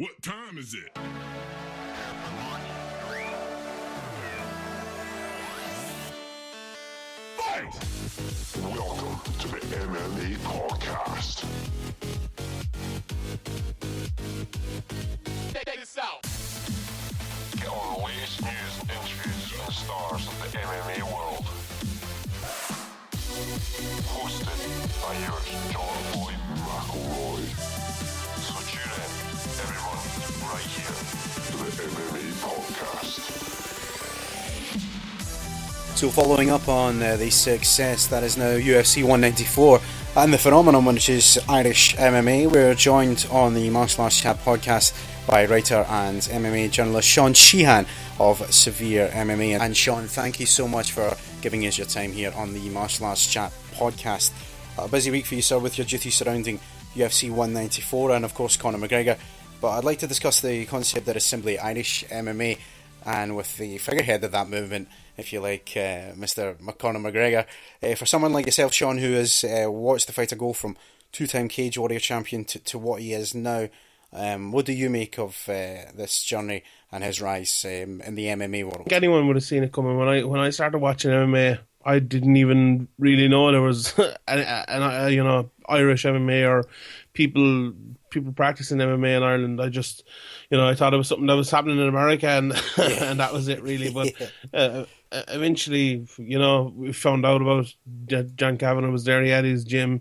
What time is it? Fight! Welcome to the MMA podcast. Check this out. Get all the latest news, interviews, and stars of the MMA world. Hosted by yours, John Boy McElroy. So tune in, everyone, right here to the MMA podcast. So following up on the success that is now UFC 194 and the phenomenon which is Irish MMA, we're joined on the Martial Arts Chat podcast by writer and MMA journalist Sean Sheehan of Severe MMA. And Sean, thank you so much for giving us your time here on the Martial Arts Chat podcast. A busy week for you, sir, with your duties surrounding UFC 194 and of course Conor Mcgregor, but I'd like to discuss the concept that is simply Irish MMA, and with the figurehead of that movement, if you like, Mr. Conor McGregor. For someone like yourself, Sean, who has watched the fighter go from two-time Cage Warrior champion to what he is now, what do you make of this journey and his rise in the MMA world? I think anyone would have seen it coming. When I started watching MMA, I didn't even really know there was Irish MMA or people practicing MMA in Ireland. I just, I thought it was something that was happening in America, and and that was it really. But eventually, we found out about John Kavanagh was there. He had his gym.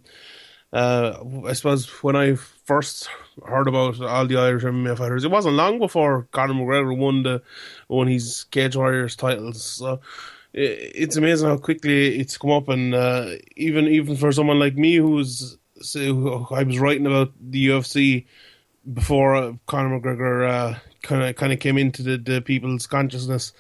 I suppose when I first heard about all the Irish MMA fighters, it wasn't long before Conor McGregor won his Cage Warriors titles. So it's amazing how quickly it's come up, and even for someone like me who I was writing about the UFC before Conor McGregor kind of came into the people's consciousness.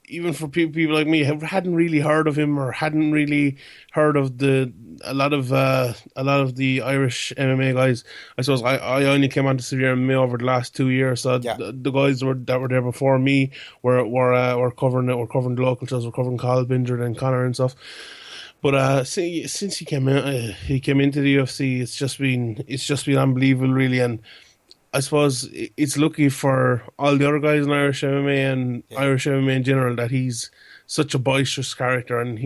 Even for people like me, hadn't really heard of him or hadn't really heard of a lot of the Irish MMA guys. I suppose I only came onto Severe MMA over the last 2 years. So the guys that were there before me were covering it. We're covering the local shows. We're covering Carl Binger and Conor and stuff. But since he came into the UFC, it's just been unbelievable, really. And I suppose it's lucky for all the other guys in Irish MMA and Irish MMA in general that he's such a boisterous character. And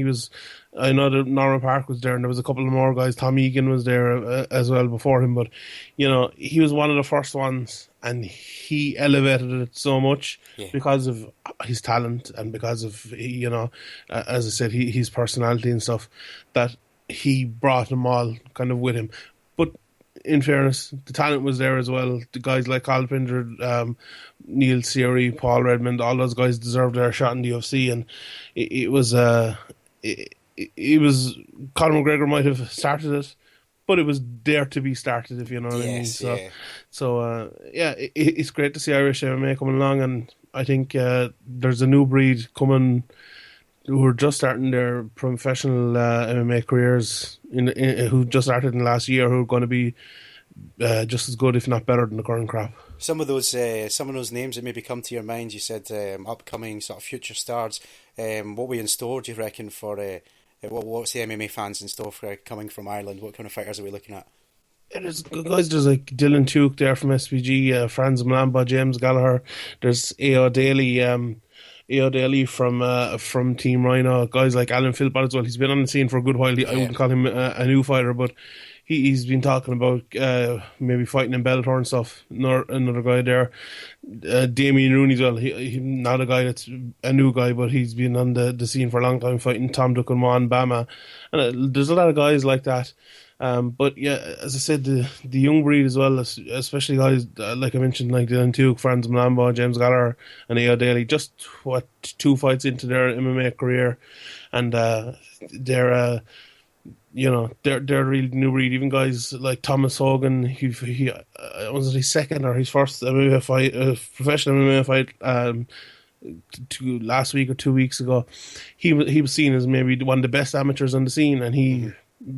I know that Norman Park was there, and there was a couple of more guys. Tom Egan was there as well before him. But, he was one of the first ones, and he elevated it so much because of his talent and because of, as I said, his personality and stuff, that he brought them all kind of with him. But in fairness, the talent was there as well. The guys like Carl Binger, Neil Seary, Paul Redmond, all those guys deserved their shot in the UFC, and it was Conor McGregor might have started it, but it was there to be started, if you know what I mean. So it's great to see Irish MMA coming along, and I think there's a new breed coming who are just starting their professional MMA careers, who just started in the last year, who are going to be just as good, if not better, than the current crop. Some of those names that maybe come to your mind, you said upcoming sort of future stars. What we in store, do you reckon, for what's the MMA fans in store for coming from Ireland? What kind of fighters are we looking at? There's guys, there's like Dylan Tuke there from SPG, Franz Mlamba, James Gallagher. There's A.O. Daly from Team Rhino. Guys like Alan Philpott as well. He's been on the scene for a good while. I wouldn't call him a new fighter, but he's been talking about maybe fighting in Bellator and stuff. Another guy there, Damien Rooney as well. He's not a guy that's a new guy, but he's been on the scene for a long time, fighting Tom Duckenwan, Bama. And there's a lot of guys like that. But yeah, as I said, the young breed as well, especially guys like I mentioned, like Dylan Tuke, Franz Mlamba, James Gallagher, and A.O. Daly, just 2 fights into their MMA career, and they're really new breed. Even guys like Thomas Hogan, he was his second or his first MMA fight, professional MMA fight. Last week or 2 weeks ago, he was seen as maybe one of the best amateurs on the scene, and he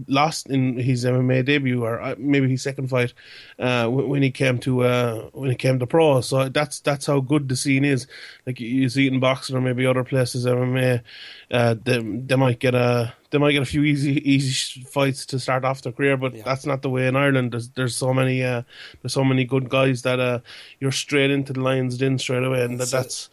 lost in his MMA debut, or maybe his second fight, when he came to pro. So that's how good the scene is. Like you see it in boxing or maybe other places MMA, they might get they might get a few easy fights to start off their career, but that's not the way in Ireland. There's so many good guys that you're straight into the Lions' Den straight away, and that's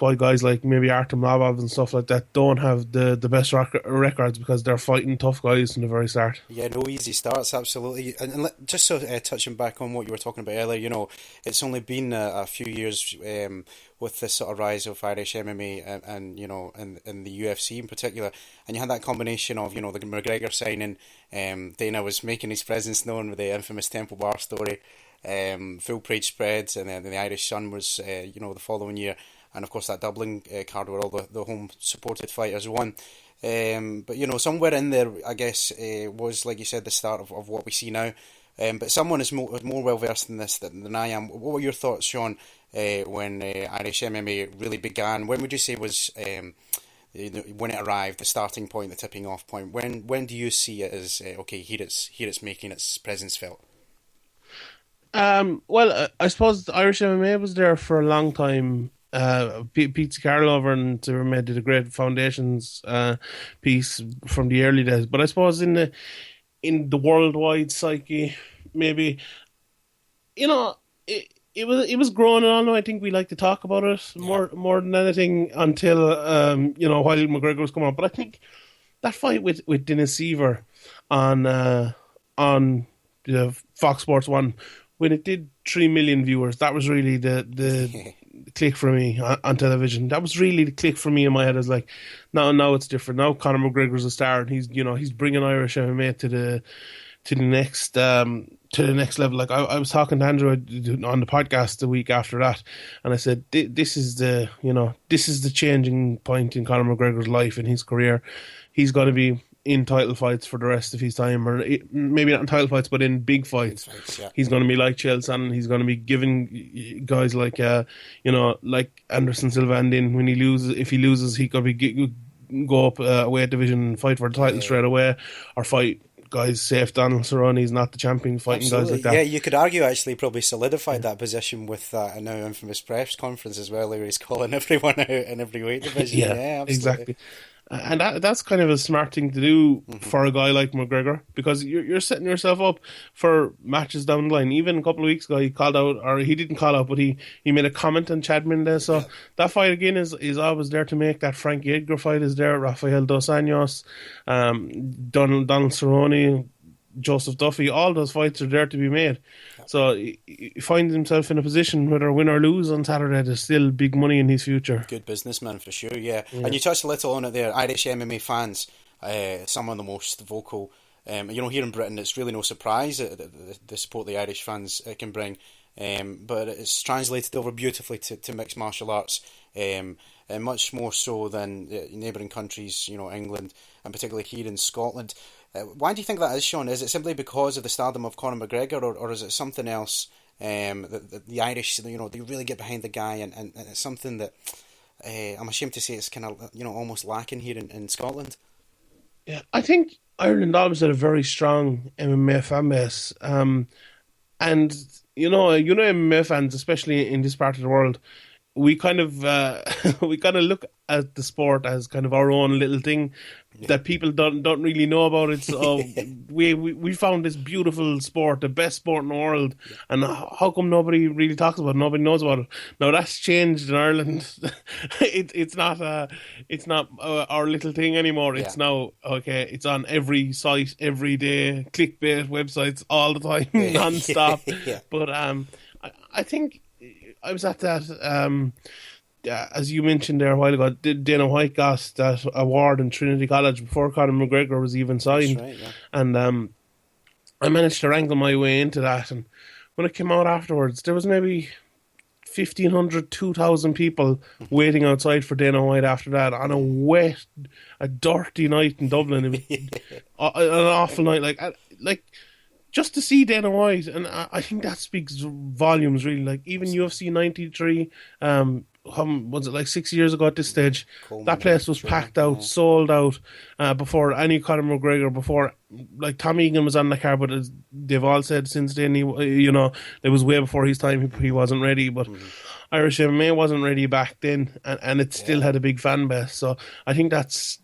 why guys like maybe Artem Lobov and stuff like that don't have the best records, because they're fighting tough guys from the very start. Yeah, no easy starts, absolutely. And just so touching back on what you were talking about earlier, you know, it's only been a few years with this sort of rise of Irish MMA and you know, and the UFC in particular, and you had that combination of, you know, the McGregor signing, Dana was making his presence known with the infamous Temple Bar story, full parade spreads, and then the Irish Sun was, you know, the following year, and of course that Dublin card where all the home supported fighters won. But you know, somewhere in there, I guess, was, like you said, the start of what we see now. But someone is more well versed in this than I am. What were your thoughts, Sean, when Irish MMA really began? When would you say was when it arrived, the starting point, the tipping off point? When do you see it as okay? Here it's making its presence felt. Well, I suppose the Irish MMA was there for a long time. Pete Carlover and Zimmerman did a great foundations piece from the early days, but I suppose in the worldwide psyche, maybe, you know, it was growing on. I think we like to talk about it more than anything until you know, while McGregor was coming on. But I think that fight with Dennis Seaver on Fox Sports 1, when it did 3 million viewers, that was really the click for me on television. That was really the click for me in my head. I was like, now it's different. Now Conor McGregor's a star, and he's bringing Irish MMA to the next level. Like I was talking to Andrew on the podcast the week after that, and I said, this is the changing point in Conor McGregor's life and his career. He's going to be in title fights for the rest of his time, or maybe not in title fights, but in big fights. He's going to be like Chael Sonnen. He's going to be giving guys like like Anderson Silva, and then when if he loses, he could be go up a weight division and fight for the title straight away, or fight guys safe. Donald Cerrone's not the champion, fighting guys like that. Yeah, you could argue actually probably solidified that position with that now infamous press conference as well, where he's calling everyone out in every weight division. Yeah, exactly. And that's kind of a smart thing to do for a guy like McGregor, because you're setting yourself up for matches down the line. Even a couple of weeks ago, he called out, or he didn't call out, but he made a comment on Chad Mendes. So that fight again is always there to make. That Frankie Edgar fight is there. Rafael Dos Anjos, Donald Cerrone, Joseph Duffy, all those fights are there to be made. So he finds himself in a position, whether win or lose on Saturday, there's still big money in his future. Good businessman for sure, yeah. And you touched a little on it there. Irish MMA fans, some of the most vocal. You know, here in Britain, it's really no surprise the support the Irish fans can bring. But it's translated over beautifully to mixed martial arts, and much more so than neighbouring countries, you know, England, and particularly here in Scotland. Why do you think that is, Sean? Is it simply because of the stardom of Conor McGregor, or is it something else? The Irish, you know, they really get behind the guy, and it's something that I'm ashamed to say it's kind of, you know, almost lacking here in Scotland. Yeah, I think Ireland always had a very strong MMA fan base, and you know, MMA fans, especially in this part of the world, we kind of look at the sport as kind of our own little thing that people don't really know about. It's we found this beautiful sport, the best sport in the world, and how come nobody really talks about it? Nobody knows about it. Now that's changed in Ireland. It's not our little thing anymore. It's now it's on every site, every day, clickbait websites all the time, non-stop. But I think I was at that, as you mentioned there a while ago, Dana White got that award in Trinity College before Conor McGregor was even signed. That's right, yeah. And I managed to wrangle my way into that. And when it came out afterwards, there was maybe 1,500, 2,000 people waiting outside for Dana White after that on a dirty night in Dublin. It was an awful night. Like just to see Dana White, and I think that speaks volumes, really. Like, even UFC 93, was it like 6 years ago at this stage? Coleman, that place was packed out, sold out, before any Conor McGregor, before, like, Tom Egan was on the card, but they've all said since then, it was way before his time, he wasn't ready, but Irish MMA wasn't ready back then, and it still had a big fan base. So I think that's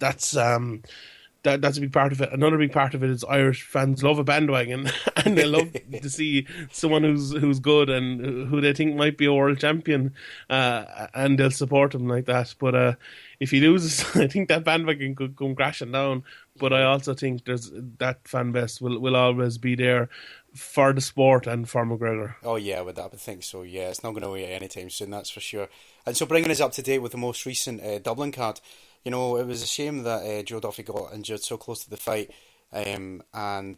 that's a big part of it. Another big part of it is Irish fans love a bandwagon, and they love to see someone who's good and who they think might be a world champion, and they'll support him like that. But if he loses, I think that bandwagon could come crashing down. But I also think that fan base will always be there for the sport and for McGregor. Oh yeah, I would think so. Yeah, it's not going away anytime soon, that's for sure. And so, bringing us up to date with the most recent Dublin card, you know, it was a shame that Joe Duffy got injured so close to the fight, and I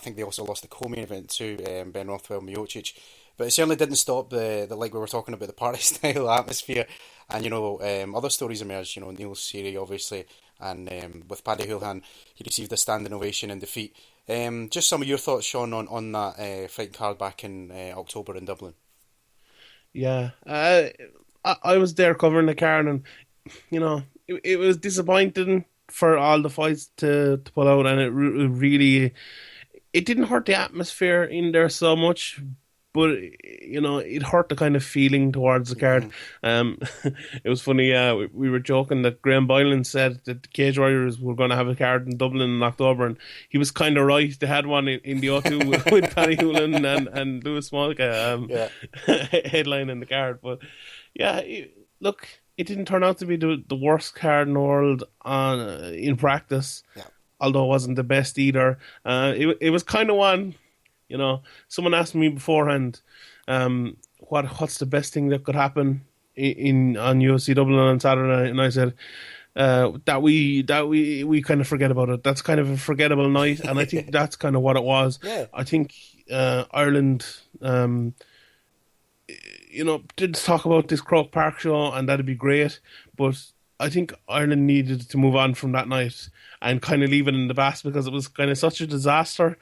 think they also lost the co-main event to Ben Rothwell Miocic. But it certainly didn't stop the like we were talking about, the party style atmosphere, and you know, other stories emerged. You know, Neil Seery obviously, and with Paddy Houlihan, he received a standing ovation in defeat. Just some of your thoughts, Sean, on that fight card back in October in Dublin. Yeah, I was there covering the card, and you know, it was disappointing for all the fights to pull out, and it really didn't hurt the atmosphere in there so much. But you know, it hurt the kind of feeling towards the card. It was funny. We were joking that Graham Boylan said that the Cage Warriors were going to have a card in Dublin in October, and he was kind of right. They had one in the O2 with Paddy Houlihan and Lewis Smolka headlining the card. But yeah, look, it didn't turn out to be the worst card in the world in practice. Yeah. Although it wasn't the best either. It was kind of one. You know, someone asked me beforehand, what's the best thing that could happen on UFC Dublin on Saturday, and I said that we kind of forget about it. That's kind of a forgettable night, and I think that's kind of what it was. Yeah. I think Ireland, you know, did talk about this Croke Park show, and that'd be great, but I think Ireland needed to move on from that night and kind of leave it in the past, because it was kind of such a disaster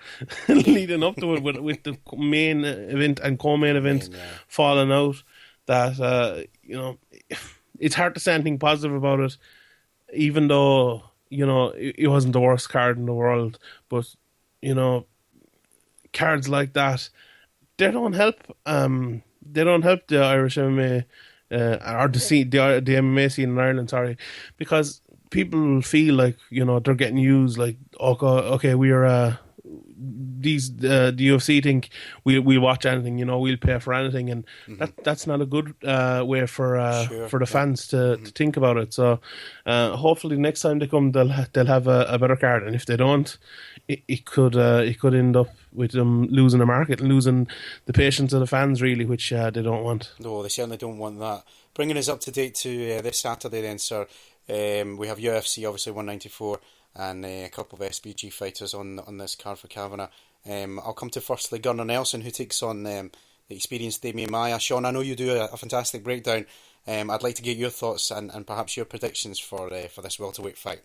leading up to it with the main event and co-main event falling out that, you know, it's hard to say anything positive about it, even though, you know, it wasn't the worst card in the world. But, you know, cards like that, they don't help the Irish MMA or the MMA scene in Ireland, because people feel like, you know, they're getting used, like, okay, we're the UFC think we'll watch anything, you know, we'll pay for anything, and that's not a good way for the fans to think about it. So hopefully next time they come, they'll have a better card, and if they don't, it could end up with them losing the market and losing the patience of the fans, really, which they don't want. No, they certainly don't want that. Bringing us up to date to this Saturday then, sir, we have UFC obviously 194 and a couple of SBG fighters on this card for Kavanagh. I'll come to firstly Gunnar Nelson, who takes on the experienced Damian Maia. Sean, I know you do a fantastic breakdown. I'd like to get your thoughts and perhaps your predictions for this welterweight fight.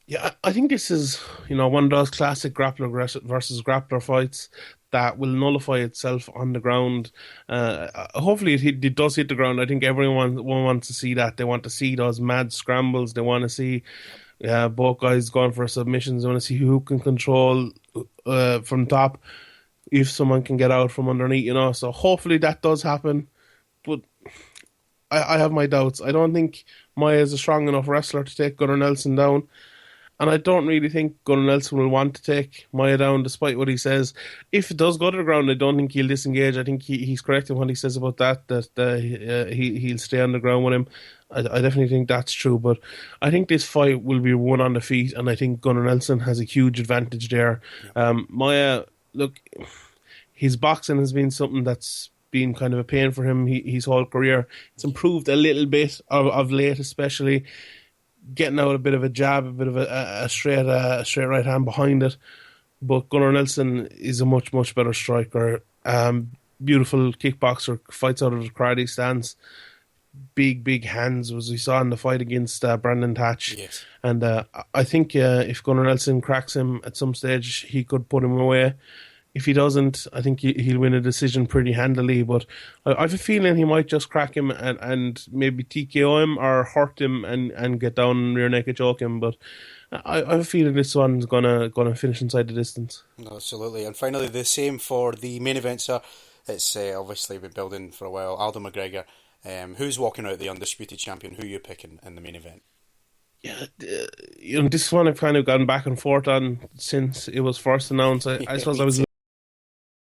Yeah, I think this is, you know, one of those classic grappler versus grappler fights that will nullify itself on the ground. Hopefully it does hit the ground. I think everyone wants to see that. They want to see those mad scrambles. They want to see both guys going for submissions. They want to see who can control from top, if someone can get out from underneath, you know. So hopefully that does happen. But I have my doubts. I don't think Maia is a strong enough wrestler to take Gunnar Nelson down. And I don't really think Gunnar Nelson will want to take Maia down, despite what he says. If it does go to the ground, I don't think he'll disengage. I think he's correct in what he says about that he'll stay on the ground with him. I definitely think that's true. But I think this fight will be won on the feet, and I think Gunnar Nelson has a huge advantage there. Maia, look, his boxing has been something that's been kind of a pain for him his whole career. It's improved a little bit of late, especially getting out a bit of a jab, a bit of a straight right hand behind it. But Gunnar Nelson is a much, much better striker. Beautiful kickboxer, fights out of the karate stance. Big hands, as we saw in the fight against Brandon Thatch. Yes. And I think if Gunnar Nelson cracks him at some stage, he could put him away. If he doesn't, I think he'll win a decision pretty handily. But I have a feeling he might just crack him and maybe TKO him or hurt him and get down and rear naked choke him. But I have a feeling this one's gonna finish inside the distance. Absolutely. And finally, the same for the main event, sir. It's obviously been building for a while. Aldo McGregor, who's walking out the undisputed champion? Who are you picking in the main event? Yeah, this one I've kind of gone back and forth on since it was first announced. I suppose I was